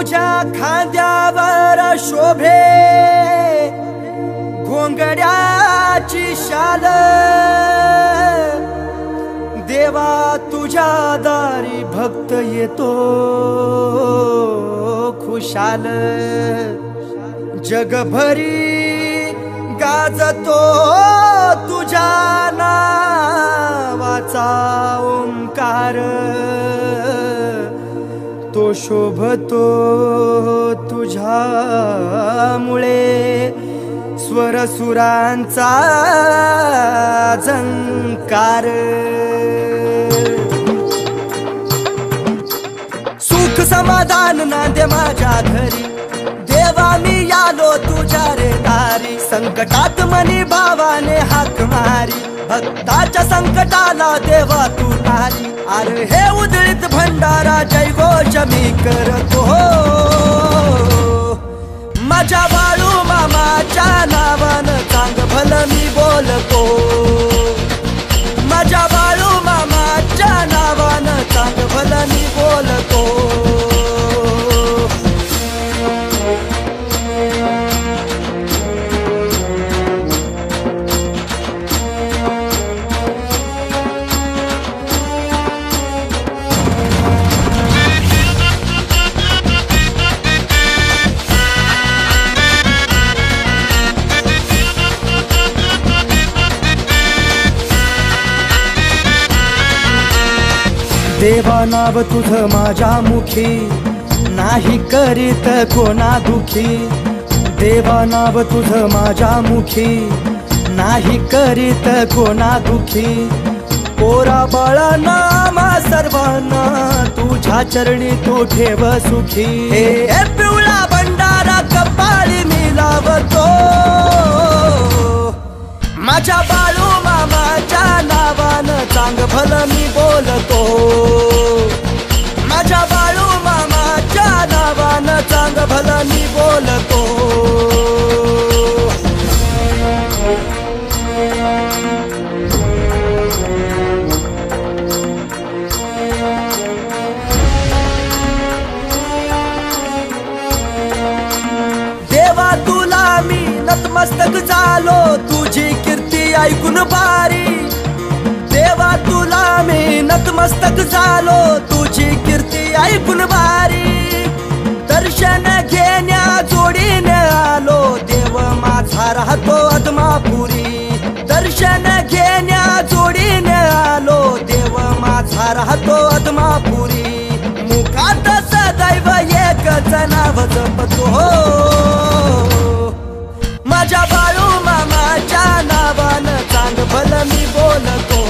तुझ्या खांद्यावर शोभे घोंगड्याची शाल, देवा तुझ्या दारी भक्त येतो खुशाल। जगभरी गाजतो तुझ्या नावाचा ओंकार, तो शोभतो तुझ्यामुळे स्वरसुरांचा झंकार। सुख समाधान नांदे माझ्या घरी, देवा मी आलो तुझ्या रे दारी। संकटात मनी भावाने हाक मारी, भक्ताच्या संकटाला देवा तू तारी। अरे हे उधळीत भंडारा जयघोष मी करतो, माझ्या बाळू मामाच्या नावानं चांग भलं मी बोलतो। माझ्या बाळू मामाच्या नावानं चांग भलं मी बोलतो। देवा नाव तुझं माझ्या मुखी, नाही करीत कोणा दुखी। देवा नाव तुझं माझ्या मुखी, नाही करीत कोणा दुखी। पोरा बाळा नामा सर्वांना तुझ्या चरणी तू ठेव सुखी। हे पिवळा भंडारा कपाळी मी लावतो, माझ्या बाळू मामाच्या नावानं चांग भलं मी बोलतो। माझ्या बाळू मामाच्या नावानं चांग भलं मी बोलतो। देवा तुला मी नतमस्तक झालो, तुझी कीर्ती ऐकून भारी। देवा तुला मी नतमस्तक झालो, तुझी कीर्ती ऐकून भारी। दर्शन घेण्या जोडीने आलो, देव माझा राहतो अदमापुरी। दर्शन घेण्या जोडीने आलो, देव माझा राहतो अदमापुरी। मुखात सदैव एकच नाव जपतो, माझ्या बाळू मामाच्या नावानं चांग भलं मी बोलतो।